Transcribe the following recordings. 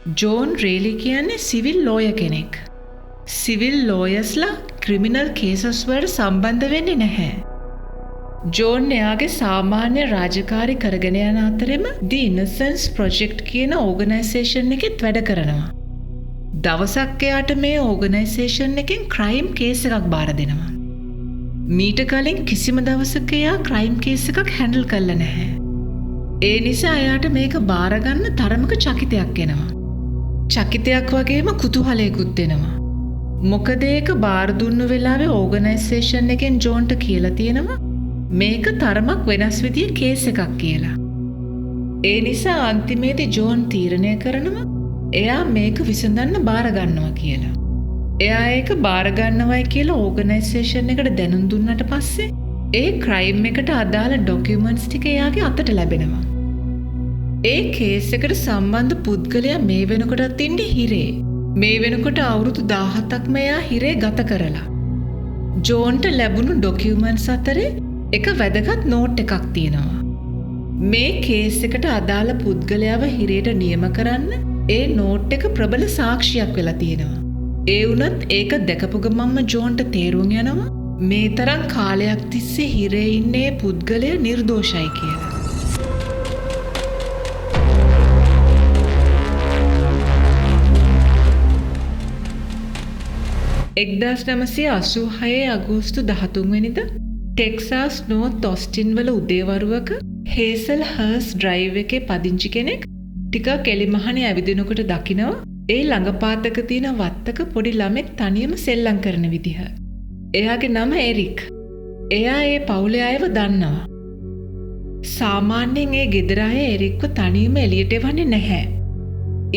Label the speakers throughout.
Speaker 1: John රේලි කියන්නේ civil lawyer කෙනෙක්. Civil ලෝයර්ස්ලා criminal cases වලට සම්බන්ධ වෙන්නේ නැහැ. ජෝන් එයාගේ සාමාන්‍ය රාජකාරි කරගෙන යන අතරෙම The Innocence Project කියන ඕගනයිසේෂන් එකෙත් වැඩ කරනවා. දවසක් එයාට මේ ඕගනයිසේෂන් එකෙන් ක්‍රයිම් කේස් එකක් බාර දෙනවා. මීට කලින් කිසිම දවසක එයා ක්‍රයිම් කේස් එකක් හැන්ඩල් කරලා නැහැ. ඒ නිසා එයාට මේක බාර ගන්න තරමක චකිතයක් එනවා. චකිතයක් වගේම කුතුහලයකුත් එනවා. මොකද ඒක බාර දුන්නු වෙලාවේ ඕගනයිසේෂන් එකෙන් ජෝන්ට කියලා තියෙනවා මේක තරමක් වෙනස් විදිහේ කේස් එකක් කියලා. ඒ නිසා අන්තිමේදී ජෝන් තීරණය කරනවා එයා මේක විසඳන්න බාර ගන්නවා කියලා. එයා ඒක බාර ගන්නවයි කියලා ඕගනයිසේෂන් එකට දැනුම් දුන්නට පස්සේ ඒ ක්‍රයිම් එකට අදාළ ඩොකියුමන්ට්ස් ටික එයාගේ අතට ලැබෙනවා. ඒ කේස් එකට සම්බන්ධ පුද්ගලයා මේ වෙනකොටත් ඉන්නේ හිරේ. මේ වෙනකොට අවුරුදු 17ක්ම එයා හිරේ ගත කරලා. ජෝන්ට ලැබුණු ඩොකියුමන්ට්ස් අතරේ එක වැදගත් නෝට් එකක් තියෙනවා. මේ කේස් එකට අදාළ පුද්ගලයාව හිරේට නියම කරන්න ඒ නෝට් එක ප්‍රබල සාක්ෂියක් වෙලා තියෙනවා. ඒ වුණත් ඒක දැකපු ගමන්ම ජෝන්ට තේරුම් යනවා මේ තරම් කාලයක් තිස්සේ හිරේ ඉන්නේ පුද්ගලයා නිර්දෝෂයි කියලා. 1986 අගෝස්තු 13 වෙනිදා ටෙක්සාස් නෝර්ත් ඔස්ටින් වල උදේවරුවක හේසල් හර්ස් ඩ්‍රයිව් එකේ පදිංචි කෙනෙක් ටිකක් එලිමහනේ ඇවිදිනකොට දකිනවා ඒ ළඟපාතක තියෙන වත්තක පොඩි ළමෙක් තනියම සෙල්ලම් කරන විදිහ. එයාගේ නම එරික්. එයා ඒ පවුලේ අයව දන්නවා. සාමාන්‍යයෙන් ඒ ගෙදර අය එරික්ව තනියම එළියට එවන්නේ නැහැ.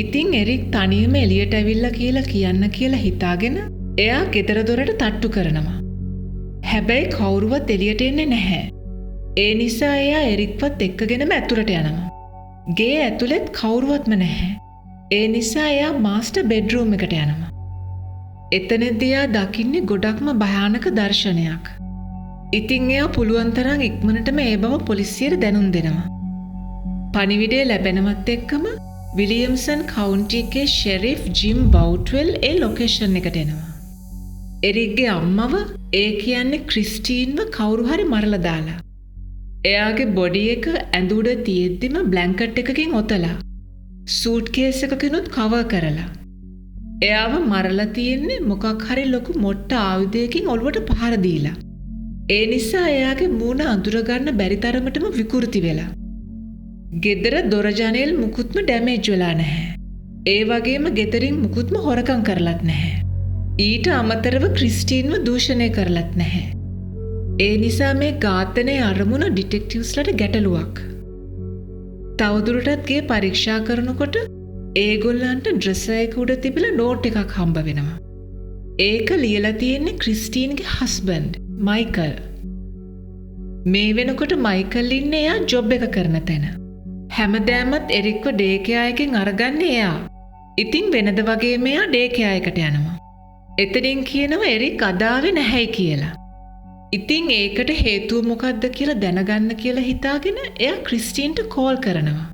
Speaker 1: ඉතින් එරික් තනියම එළියට ඇවිල්ලා කියලා කියන්න කියලා හිතාගෙන එයා ගෙදර දොරට තට්ටු කරනවා. හැබැයි කවුරුවත් එළියට එන්නේ නැහැ. ඒ නිසා එයා එරික්වත් එක්කගෙනම ඇතුළට යනවා. ගේ ඇතුළෙත් කවුරුවත්ම නැහැ. ඒ නිසා එයා මාස්ටර් බෙඩ්රූම් එකට යනවා. එතනදී එයා දකින්නේ ගොඩක්ම භයානක දර්ශනයක්. ඉතින් එයා පුළුවන් තරම් ඉක්මනටම ඒ බව පොලිසියට දැනුම් දෙනවා. පණිවිඩය ලැබෙනවත් එක්කම විලියම්සන් කවුන්ටි එකේ ෂෙරිෆ් ජිම් බවුට්වෙල් ඒ ලොකේෂන් එකට එනවා. එරික්ගේ අම්මව ඒ කියන්නේ ක්‍රිස්ටීන්ව කවුරු හරි මරලා දාලා. එයාගේ බොඩි එක ඇඳුඩ තියෙද්දිම බ්ලැන්කට් එකකින් ඔතලා සූට් කේස් එකකිනුත් කවර් කරලා. එයාව මරලා තියෙන්නේ මොකක් හරි ලොකු මොට්ට ආයුධයකින් ඔළුවට පහර දීලා. ඒ නිසා එයාගේ මූණ අඳුර ගන්න බැරි තරමටම විකෘති වෙලා. ගෙදර දොර ජනෙල් මුකුත්ම ඩැමේජ් වෙලා නැහැ. ඒ වගේම ගෙදරින් මුකුත්ම හොරකම් කරලත් නැහැ. ඊට අමතරව ක්‍රිස්ටීන්ව දූෂණය කරලත් නැහැ. ඒ නිසා මේ ඝාතනයේ අරමුණ ඩිටෙක්ටිව්ස්ලට ගැටලුවක්. තවදුරටත් ගේ පරීක්ෂා කරනකොට ඒගොල්ලන්ට ඩ්‍රෙසර් එක උඩ තිබිලා නෝට් එකක් හම්බ වෙනවා. ඒක ලියලා තියෙන්නේ ක්‍රිස්ටීන්ගේ හස්බන්ඩ් මයිකල්. මේ වෙනකොට මයිකල් ඉන්නේ එයා ජොබ් එක කරන තැන. හැමදාමත් එරික්ව ඩේ කෙයා එකෙන් අරගන්නේ එයා. ඉතින් වෙනද වගේ මෙයා ඩේ කෙයා එකට යනවා. එතනින් කියනවා එරික් අදාවේ නැහැයි කියලා. ඉතින් ඒකට හේතුව මොකක්ද කියලා දැනගන්න කියලා හිතාගෙන එයා ක්‍රිස්ටීන්ට කෝල් කරනවා.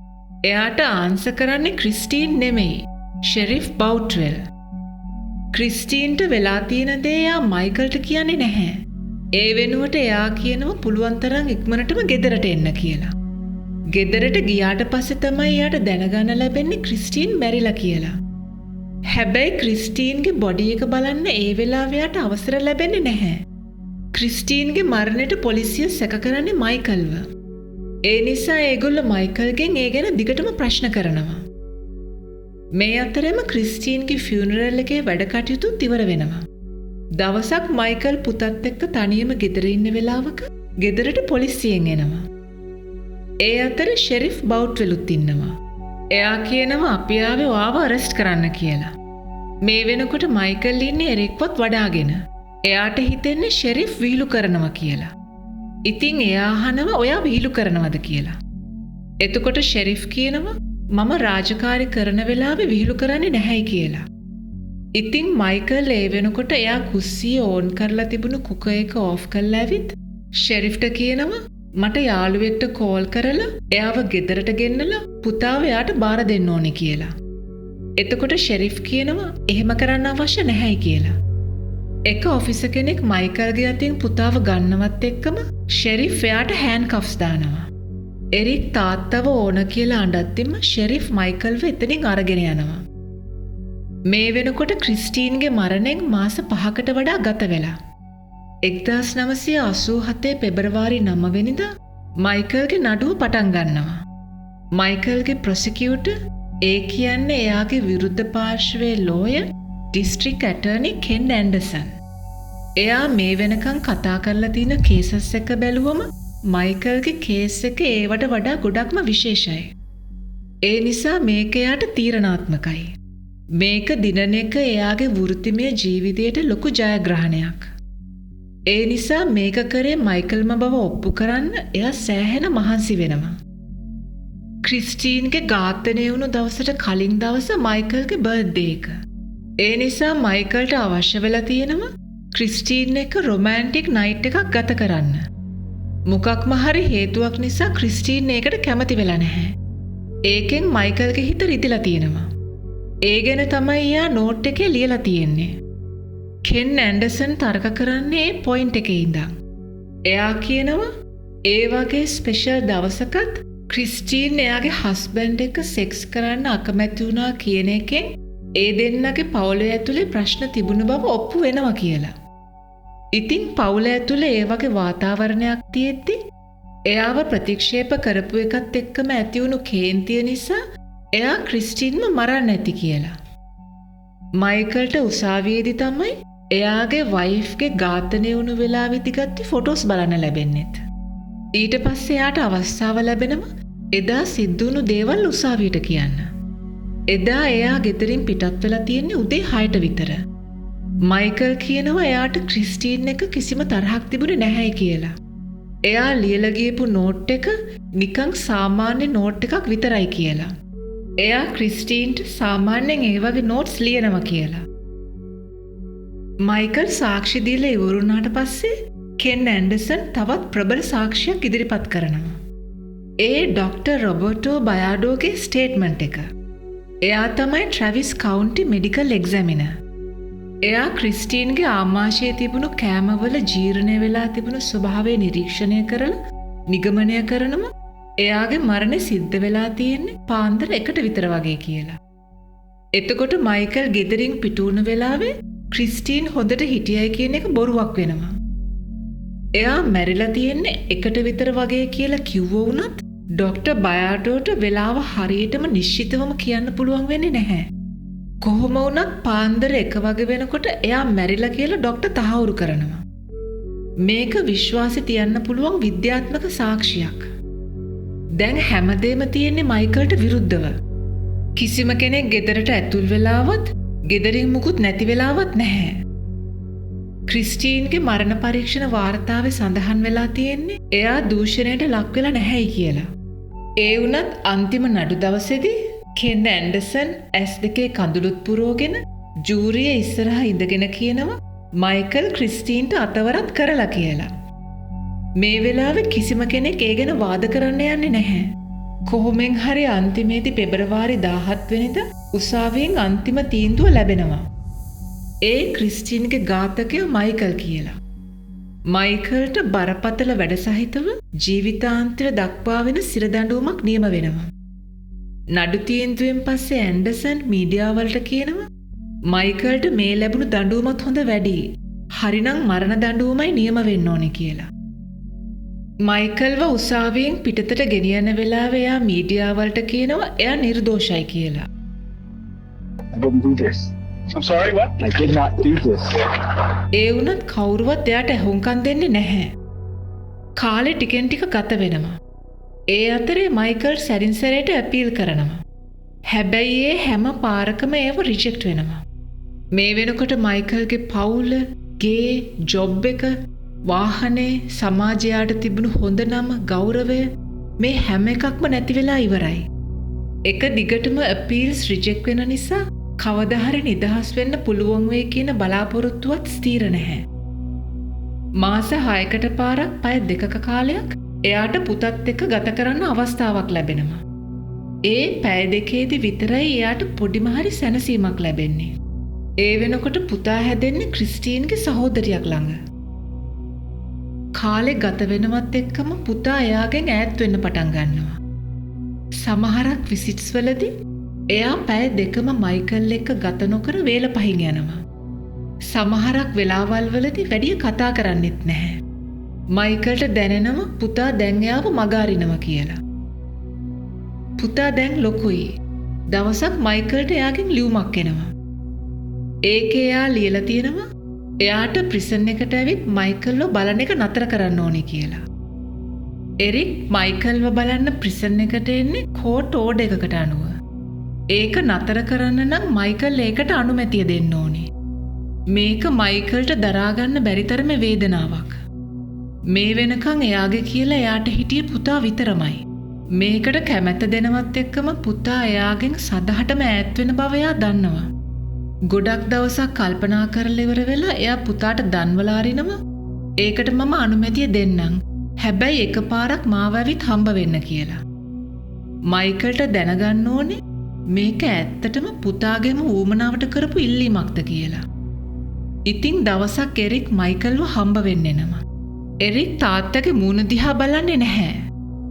Speaker 1: එයාට ආන්සර් කරන්නේ ක්‍රිස්ටීන් නෙමෙයි, ෂෙරිෆ් බවුට්වෙල්. ක්‍රිස්ටීන්ට වෙලා තියෙන දේ එයා මයිකල්ට කියන්නේ නැහැ. ඒ වෙනුවට එයා කියනවා පුළුවන් තරම් ඉක්මනටම ගෙදරට එන්න කියලා. ගෙදරට ගියාට පස්සේ තමයි එයාට දැනගන්න ලැබෙන්නේ ක්‍රිස්ටීන් මැරිලා කියලා. හැබැයි ක්‍රිස්ටීන්ගේ බොඩි එක බලන්න ඒ වෙලාව එයාට අවසර ලැබෙන්නේ නැහැ. ක්‍රිස්ටීන්ගේ මරණයට පොලිසිය සැක කරන්නේ මයිකල්ව. ඒ නිසා ඒගොල්ලෝ මයිකල්ගෙන් ඒ ගැන දිගටම ප්‍රශ්න කරනවා. මේ අතරෙම ක්‍රිස්ටීන්ගේ ෆියුනරල් එකේ වැඩ කටයුතුත් ඉවර වෙනවා. දවසක් මයිකල් පුතත් එක්ක තනියම ගෙදර ඉන්න වෙලාවක ගෙදරට පොලිසියෙන් එනවා. ඒ අතර ෂෙරිෆ් බවුට්වෙලුත් ඉන්නවා. එයා කියනවා අපි ආවේ ඔයාව අරෙස්ට් කරන්න කියලා. මේ වෙනකොට මයිකල් ඉන්නේ එරික්වත් වඩාගෙන. එයාට හිතෙන්නේ ෂෙරිෆ් විහිළු කරනවා කියලා. ඉතින් එයා අහනවා ඔයා විහිළු කරනවද කියලා. එතකොට ෂෙරිෆ් කියනවා මම රාජකාරි කරන වෙලාවේ විහිළු කරන්නේ නැහැයි කියලා. ඉතින් මයිකල් ඒ වෙනකොට එයා කුස්සිය ඕන් කරලා තිබුණු කුකර් එක ඕෆ් කරලා ඇවිත් ෂෙරිෆ්ට කියනවා මට යාළුවෙක්ට කෝල් කරලා එයාව ගෙදරට ගෙන්නලා පුතාව එයාට බාර දෙන්න ඕනේ කියලා. එතකොට ෂෙරිෆ් කියනවා එහෙම කරන්න අවශ්‍ය නැහැයි කියලා. එක ඔෆිසර් කෙනෙක් මයිකල්ගේ අතින් පුතාව ගන්නවත් එක්කම ෂෙරිෆ් එයාට හෑන්ඩ්කෆ්ස් දානවා. එරික් තාත්තව ඕන කියලා අඬද්දිම ෂෙරිෆ් මයිකල්ව එතනින් අරගෙන යනවා. මේ වෙනකොට ක්‍රිස්ටීන්ගේ මරණයෙන් මාස 5කට වඩා ගත වෙලා. 1987 පෙබරවාරි 9 වෙනිදා මයිකල්ගේ නඩුව පටන් ගන්නවා. මයිකල්ගේ ප්‍රොසිකියුටර් ඒ කියන්නේ එයාගේ විරුද්ධ පාර්ශවයේ ලෝයර් ඩිස්ට්‍රික්ට් ඇටර්නි කෙන් ඇන්ඩර්සන්. එයා මේ වෙනකන් කතා කරලා තියෙන කේසස් එක බැලුවම මයිකල්ගේ කේස් එක ඒවට වඩා ගොඩක්ම විශේෂයි. ඒ නිසා මේක එයාට තීරණාත්මකයි. මේක දිනන එක එයාගේ වෘත්තිමය ජීවිතයට ලොකු ජයග්‍රහණයක්. ඒ නිසා මේක කරේ මයිකල්ම බව ඔප්පු කරන්න එයා සෑහෙන මහන්සි වෙනවා. ක්‍රිස්ටීන්ගේ ඝාතනය වුණු දවසට කලින් දවස මයිකල්ගේ බර්ත්ඩේ එක. ඒ නිසා මයිකල්ට අවශ්‍ය වෙලා තියෙනවා ක්‍රිස්ටීන් එක්ක රොමැන්ටික් නයිට් එකක් ගත කරන්න. මොකක්ම හරි හේතුවක් නිසා ක්‍රිස්ටීන් ඒකට කැමති වෙලා නැහැ. ඒකෙන් මයිකල්ගේ හිත රිදිලා තියෙනවා. ඒ ගැන තමයි එයා නෝට් එකේ ලියලා තියෙන්නේ. කෙන් ඇන්ඩර්සන් තර්ක කරන්නේ ඒ පොයින්ට් එකේ ඉඳන්. එයා කියනවා ඒ වගේ ස්පෙෂල් දවසකත් ක්‍රිස්ටීන් එයාගේ හස්බන්ඩ් එක්ක සෙක්ස් කරන්න අකමැති වුණා කියන එකෙන් ඒ දෙන්නගේ පවුල ඇතුලේ ප්‍රශ්න තිබුණ බව ඔප්පු වෙනවා කියලා. ඉතින් පවුල ඇතුලේ ඒ වගේ වාතාවරණයක් තියෙද්දි එයාව ප්‍රතික්ෂේප කරපු එකත් එක්කම ඇති වුණු කේන්තිය නිසා එයා ක්‍රිස්ටීන්ව මරන්න ඇති කියලා. මයිකල්ට උසාවියේදී තමයි එයාගේ වයිෆ්ගේ ඝාතනය වුණු වෙලාවෙදි ගත්ත ෆොටෝස් බලන්න ලැබෙන්නේත්. ඊට පස්සේ එයාට අවස්ථාව ලැබෙනවා එදා සිද්ධ වුණු දේවල් උසාවියට කියන්න. එදා එයා ගෙදරින් පිටත් වෙලා තියෙන්නේ උදේ 6ට විතර. මයිකල් කියනවා එයාට ක්‍රිස්ටීන් එක කිසිම තරහක් තිබුණේ නැහැයි කියලා. එයා ලියලා ගියපු නෝට් එක නිකන් සාමාන්‍ය නෝට් එකක් විතරයි කියලා. එයා ක්‍රිස්ටීන්ට සාමාන්‍යයෙන් ඒ වගේ නෝට්ස් ලියනවා කියලා. මයිකල් සාක්ෂි දීලා ඉවරුණාට පස්සේ කෙන් ඇන්ඩර්සන් තවත් ප්‍රබල සාක්ෂියක් ඉදිරිපත් කරනවා. ඒ ඩොක්ටර් රොබර්ටෝ බයාඩෝගේ ස්ටේට්මන්ට් එක. එයා තමයි ට්‍රැවිස් කවුන්ටි මෙඩිකල් එක්සැමිනර්. එයා ක්‍රිස්ටීන්ගේ ආමාශයේ තිබුණු කෑමවල ජීර්ණය වෙලා තිබුණු ස්වභාවය නිරීක්ෂණය කරලා නිගමනය කරනවා එයාගේ මරණය සිද්ධ වෙලා තියෙන්නේ පාන්දර 1ට විතර වගේ කියලා. එතකොට මයිකල් ගෙදරින් පිට වුණ වෙලාවේ ක්‍රිස්ටීන් හොඳට හිටියයි කියන එක බොරුවක් වෙනවා. එයා මැරිලා තියෙන්නේ 1ට විතර වගේ කියලා කිව්ව වුණත් ඩොක්ටර් බයාඩෝට වෙලාව හරියටම නිශ්චිතවම කියන්න පුළුවන් වෙන්නේ නැහැ. කොහොම වුණත් පාන්දර 1 වගේ වෙනකොට එයා මැරිලා කියලා ඩොක්ටර් තහවුරු කරනවා. මේක විශ්වාසෙ තියන්න පුළුවන් විද්‍යාත්මක සාක්ෂියක්. දැන් හැමදේම තියෙන්නේ මයිකල්ට විරුද්ධව. කිසිම කෙනෙක් ගෙදරට ඇතුල් වෙලාවත් ගෙදරින් මුකුත් නැති වෙලාවත් නැහැ. ක්‍රිස්ටීන්ගේ මරණ පරීක්ෂණ වාර්තාවේ සඳහන් වෙලා තියෙන්නේ එයා දූෂණයට ලක් වෙලා නැහැයි කියලා. ඒ වුණත් අන්තිම නඩු දවසේදී කෙන් ඇන්ඩර්සන් S2 කඳුළුත් පුරෝගෙන ජූරිය ඉස්සරහා ඉඳගෙන කියනවා මයිකල් ක්‍රිස්ටීන්ට අතවරත් කරලා කියලා. මේ වෙලාවේ කිසිම කෙනෙක් ඒ ගැන වාද කරන්න යන්නේ නැහැ. කොහොමෙන් හරි අන්තිමේදී පෙබරවාරි 17 වෙනිදා උසාවියෙන් අන්තිම තීන්දුව ලැබෙනවා. ඒ ක්‍රිස්ටීන්ගේ ඝාතකයා මයිකල් කියලා. මයිකල්ට බරපතල වැඩ සහිතව ජීවිතාන්තය දක්වා වෙන සිරදඬුවමක් නියම වෙනවා. නඩු තීන්දුවෙන් පස්සේ ඇන්ඩර්සන් මීඩියාවලට කියනවා මයිකල්ට මේ ලැබුණු දඬුවමත් හොඳ වැඩි. හරිනම් මරණ දඬුවමයි නියම වෙන්න ඕනේ කියලා. මයිකල්ව උසාවියෙන් පිටතට ගෙනියන වෙලාවේ එයා මීඩියාවලට කියනවා එයා නිර්දෝෂයි කියලා.
Speaker 2: I didn't do this. I'm sorry, what? I did not do this.
Speaker 1: ඒ වුණත් කවුරුවත් එයාට හුම්කම් දෙන්නේ නැහැ. කාලේ ටිකෙන් ටික ගත වෙනවා. ඒ අතරේ මයිකල් සැරින් සැරේට අපීල් කරනවා. හැබැයි ඒ හැම පාරකම ඒව රිජෙක්ට් වෙනවා. මේ වෙනකොට මයිකල්ගේ පවුල, ගේ, ජොබ් එක, වාහනේ, සමාජයට තිබුණු හොඳ නම, ගෞරවය මේ හැම එකක්ම නැති වෙලා ඉවරයි. එක දිගටම අපීල්ස් රිජෙක්ට් වෙන නිසා කවදා හරි නිදහස් වෙන්න පුළුවන් වෙයි කියන බලාපොරොත්තුවත් ස්ථිර නැහැ. මාස 6කට පාරක් පැය 2ක කාලයක් එයාට පුතත් එක්ක ගත කරන්න අවස්ථාවක් ලැබෙනවා. ඒ පැය දෙකේදී විතරයි එයාට පොඩිම හරි සැනසීමක් ලැබෙන්නේ. ඒ වෙනකොට පුතා හැදෙන්නේ ක්‍රිස්ටීන්ගේ සහෝදරියක් ළඟ. කාලේ ගත වෙනවත් එක්කම පුතා එයාගෙන් ඈත් වෙන්න පටන් ගන්නවා. සමහරක් විසිට්ස් වලදී එයා පැය දෙකම මයිකල් එක්ක ගත නොකර වේල පහින් යනවා. සමහරක් වෙලාවල් වලදී වැඩිය කතා කරන්නෙත් නැහැ. මයිකල්ට දැනෙනවා පුතා දැන් එයාව මගහරිනවා කියලා. පුතා දැන් ලොකුයි. දවසක් මයිකල්ට එයාගෙන් ලියුමක් එනවා. ඒකේ එයා ලියලා තියෙනවා එයාට ප්‍රිසන් එකට ඇවිත් මයිකල්ව බලන එක නතර කරන්න ඕනේ කියලා. එරික් මයිකල්ව බලන්න ප්‍රිසන් එකට එන්නේ කෝට් ඕඩර් එකකට අනුව. ඒක නතර කරන්න නම් මයිකල් ඒකට අනුමැතිය දෙන්න ඕනේ. මේක මයිකල්ට දරා ගන්න බැරි තරමේ වේදනාවක්. මේ වෙනකන් එයාගේ කියලා එයාට හිටියේ පුතා විතරමයි. මේකට කැමැත්ත දෙනවත් එක්කම පුතා එයාගෙන් සදහටම ඈත් වෙන බව එයා දන්නවා. ගොඩක් දවසක් කල්පනා කරලා ඉවර වෙලා එයා පුතාට දන්වලා අරිනවා. ඒකට මම අනුමැතිය දෙන්නම්. හැබැයි එකපාරක් මාව ඇවිත් හම්බ වෙන්න කියලා. මයිකල්ට දැනගන්න ඕනේ මේක ඇත්තටම පුතාගේම ඌමනාවට කරපු ඉල්ලීමක්ද කියලා. ඉතින් දවසක් එරික් මයිකල්ව හම්බ වෙන්න එනවා. එරික් තාත්තගේ මූණ දිහා බලන්නේ නැහැ.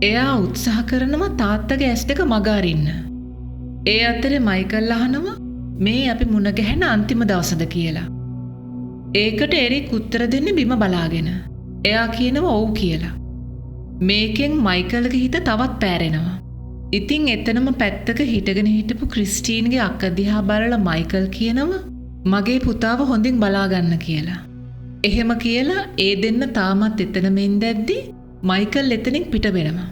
Speaker 1: එයා උත්සාහ කරනවා තාත්තගේ ඇස් දෙක මග අරින්න. ඒ අතරේ මයිකල් අහනවා මේ අපි මුණ ගැහෙන අන්තිම දවසද කියලා. ඒකට එරික් උත්තර දෙන්නේ බිම බලාගෙන. එයා කියනවා ඔව් කියලා. මේකෙන් මයිකල්ගේ හිත තවත් පෑරෙනවා. ඉතින් එතනම පැත්තක හිටගෙන හිටපු ක්‍රිස්ටීන්ගේ අක්කා දිහා බලලා මයිකල් කියනවා මගේ පුතාව හොඳින් බලාගන්න කියලා. එහෙම කියලා ඒ දෙන්න තාමත් එතනම ඉඳද්දි මයිකල් එතනින් පිට වෙනවා.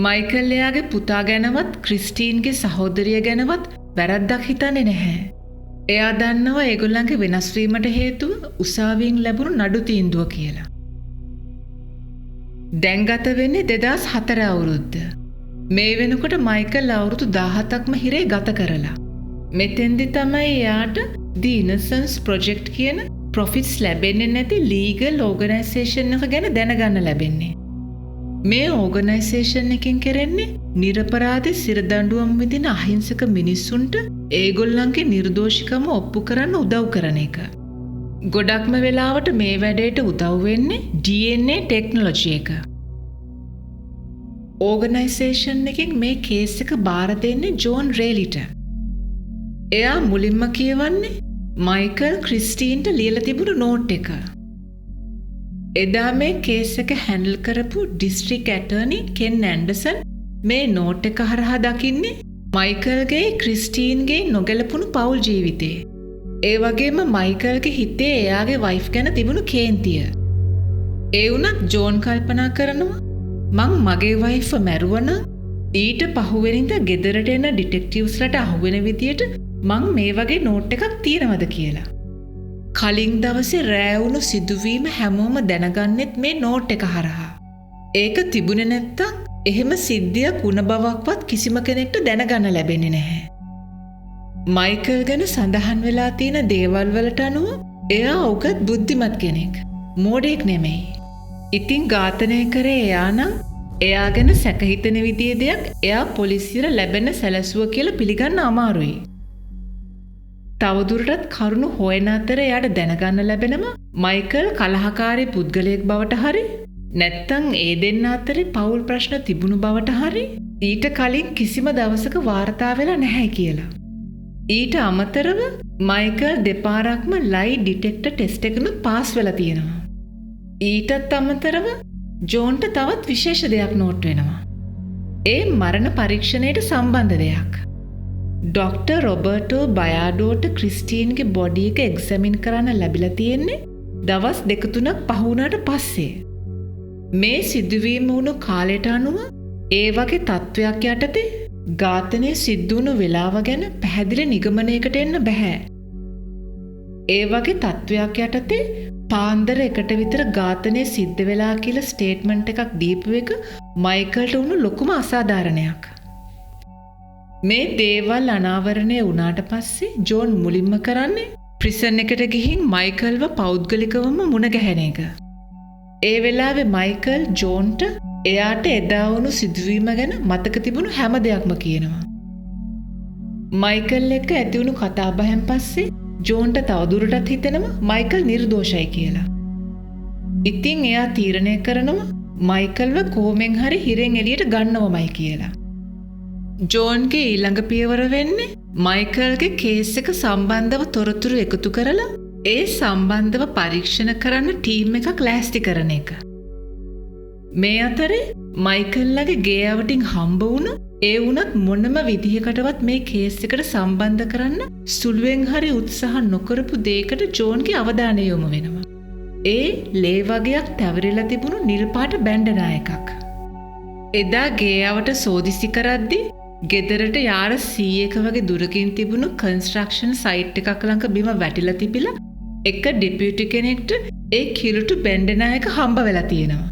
Speaker 1: මයිකල් එයාගේ පුතා ගැනවත් ක්‍රිස්ටීන්ගේ සහෝදරිය ගැනවත් වැරද්දක් හිතන්නේ නැහැ. එයා දන්නවා ඒගොල්ලන්ගේ වෙනස් වීමට හේතුව උසාවියෙන් ලැබුණු නඩු තීන්දුව කියලා. දැන් ගත වෙන්නේ 2004 අවුරුද්ද. මේ වෙනකොට මයිකල් අවුරුදු 17ක්ම හිරේ ගත කරලා. මෙතෙන්දි තමයි එයාට The Innocence Project කියන ප්‍රොෆිට්ස් ලැබෙන්නේ නැති ලීගල් ඕගනයිසේෂන් එක ගැන දැනගන්න ලැබෙන්නේ. මේ ඕගනයිසේෂන් එකෙන් කරන්නේ නිරපරාධ සිරදඬුවම් විඳින අහිංසක මිනිස්සුන්ට ඒගොල්ලන්ගේ නිර්දෝෂිකම ඔප්පු කරන්න උදව් කරන එක. ගොඩක්ම වෙලාවට මේ වැඩේට උදව් වෙන්නේ DNA ටෙක්නොලොජි එක. ඕගනයිසේෂන් එකෙන් මේ කේස් එක බාර දෙන්නේ ජෝන් රේලිට. එයා මුලින්ම කියවන්නේ මයිකල් ක්‍රිස්ටීන්ට ලියලා තිබුණු නෝට් එක. එදා මේ කේස් එක හැන්ඩල් කරපු ඩිස්ට්‍රික් ඇටර්නි කෙන් ඇන්ඩර්සන් මේ නෝට් එක හරහා දකින්නේ මයිකල්ගේ ක්‍රිස්ටීන්ගේ නොගැලපුණු පවුල් ජීවිතේ. ඒ වගේම මයිකල්ගේ හිතේ එයාගේ වයිෆ් ගැන තිබුණු කේන්තිය. ඒ වුණත් ජෝන් කල්පනා කරනවා මං මගේ වයිෆ් මැරුවනම් ඊට පහුවෙනින්ද ගෙදරට එන ඩිටෙක්ටිව්ස්ලට අහුවෙන විදියට මං මේ වගේ නෝට් එකක් තියෙනවද කියලා. කලින් දවසේ රෑවුණු සිදුවීම හැමෝම දැනගන්නෙත් මේ නෝට් එක හරහා. ඒක තිබුණේ නැත්තම් එහෙම සිද්ධියක් වුණ බවක්වත් කිසිම කෙනෙක්ට දැනගන්න ලැබෙන්නේ නැහැ. මයිකල් ගැන සඳහන් වෙලා තියෙන දේවල් වලට අනුව එයා උගත් බුද්ධිමත් කෙනෙක්. මෝඩයෙක් නෙමෙයි. ඉතින් ඝාතනය කරේ එයා නම් එයා ගැන සැකහිතන විදිහේ දෙයක් එයා පොලිසියට ලැබෙන සැලසුව කියලා පිළිගන්න අමාරුයි. තවදුරටත් කරුණු හොයන අතර එයාට දැනගන්න ලැබෙනවා මයිකල් කලහකාරී පුද්ගලයෙක් බවට හරි නැත්තම් ඒ දෙන්න අතරේ පෞල් ප්‍රශ්න තිබුණු බවට හරි ඊට කලින් කිසිම දවසක වාර්තා වෙලා නැහැ කියලා. ඊට අමතරව මයිකල් දෙපාරක්ම ලයි ඩිටෙක්ටර් ටෙස්ට් එකකට පාස් වෙලා තියෙනවා. ඊටත් අමතරව ජෝන්ට තවත් විශේෂ දෙයක් නෝට් වෙනවා. ඒ මරණ පරීක්ෂණයට සම්බන්ධ දෙයක්. ඩොක්ටර් රොබර්ටෝ බයාඩෝට ක්‍රිස්ටීන්ගේ බොඩි එක එක්සැමින් කරන්න ලැබිලා තියෙන්නේ දවස් 2-3ක් පහු වුණාට පස්සේ. මේ සිදුවීම වුණු කාලයට අනුව ඒ වගේ තත්ත්වයක් යටතේ ඝාතනය සිද්ධ වුණු වෙලාව ගැන පැහැදිලි නිගමනයකට එන්න බෑ. ඒ වගේ තත්ත්වයක් යටතේ පාන්දර 1ට විතර ඝාතනය සිද්ධ වෙලා කියලා ස්ටේට්මන්ට් එකක් දීපු එක මයිකල්ට වුණු ලොකුම අසාධාරණයක්. මේ දේවල් අනාවරණය වුණාට පස්සේ ජෝන් මුලින්ම කරන්නේ ප්‍රිසන් එකට ගිහින් මයිකල්ව පෞද්ගලිකවම මුණ ගැහෙන එක. ඒ වෙලාවේ මයිකල් ජෝන්ට එයාට එදා වුණු සිදුවීම ගැන මතක තිබුණු හැම දෙයක්ම කියනවා. මයිකල් එක්ක ඇතිවුණු කතාබහෙන් පස්සේ ජෝන්ට තවදුරටත් හිතෙනවා මයිකල් නිර්දෝෂයි කියලා. ඉතින් එයා තීරණය කරනවා මයිකල්ව කොහොමෙන් හරි හිරෙන් එළියට ගන්නවමයි කියලා. ජෝන්ගේ ඊළඟ පියවර වෙන්නේ මයිකල්ගේ කේස් එක සම්බන්ධව තොරතුරු එකතු කරලා ඒ සම්බන්ධව පරීක්ෂණ කරන්න ටීම් එකක් ලෑස්ති කරන එක. මේ අතරේ මයිකල්ලගේ ගේ අවටින් හම්බ වුණ ඒ වුණත් මොනම විදිහකටවත් මේ කේස් එකට සම්බන්ධ කරන්න සුළුවෙන් හරි උත්සාහ නොකරපු දෙයකට ජෝන්ගේ අවධානය යොමු වෙනවා. ඒ ලේ වගේක් තැවරිලා තිබුණු නිල් පාට බැන්ඩනා එකක්. එදා ගේ අවට සෝදිසි කරද්දී ගෙදරට යාර 100ක වගේ දුරකින් තිබුණු කන්ස්ට්‍රක්ෂන් සයිට් එකක් ළඟ බිම වැටිලා තිබිලා එක ඩිපියුටි කෙනෙක්ට ඒ කිලුටු බැන්ඩනා එක හම්බ වෙලා තියෙනවා.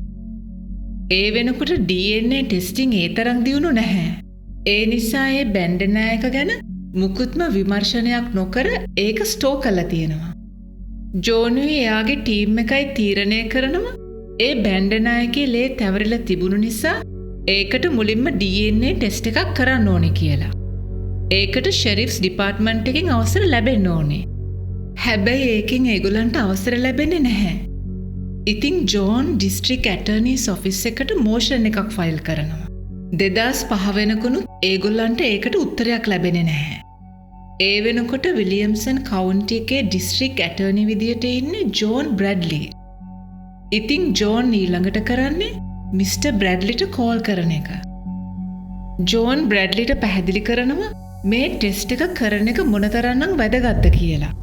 Speaker 1: ඒ වෙනකොට DNA ටෙස්ටිං ඒ තරම් දියුණු නැහැ. ඒ නිසා ඒ බැන්ඩනා එක ගැන මුකුත්ම විමර්ශනයක් නොකර ඒක ස්ටෝ කරලා තියෙනවා. ජෝනුයි එයාගේ ටීම් එකයි තීරණය කරනවා ඒ බැන්ඩනා එකේ ලේ තැවරිලා තිබුණු නිසා ඒකට මුලින්ම DNA ටෙස්ට් එකක් කරන්න ඕනේ කියලා. ඒකට ෂෙරිෆ්ස් ඩිපාර්ට්මන්ට් එකෙන් අවසර ලැබෙන්න ඕනේ. හැබැයි ඒකෙන් ඒගොල්ලන්ට අවසර ලැබෙන්නේ නැහැ. ඉතින් ජෝන් ඩිස්ට්‍රික් ඇටර්නීස් ඔෆිස් එකට මෝෂන් එකක් ෆයිල් කරනවා. 2005 වෙනකුණුත් ඒගොල්ලන්ට ඒකට උත්තරයක් ලැබෙන්නේ නැහැ. ඒ වෙනකොට විලියම්සන් කවුන්ටි එකේ ඩිස්ට්‍රික් ඇටර්නි විදියට ඉන්නේ ජෝන් බ්‍රැඩ්ලි. ඉතින් ජෝන් ඊළඟට කරන්නේ මිස්ටර් බ්‍රැඩ්ලිට කෝල් කරන එක. ජෝන් බ්‍රැඩ්ලිට පැහැදිලි කරනවා මේ ටෙස්ට් එක කරන එක මොනතරම්නම් වැදගත්ද කියලා.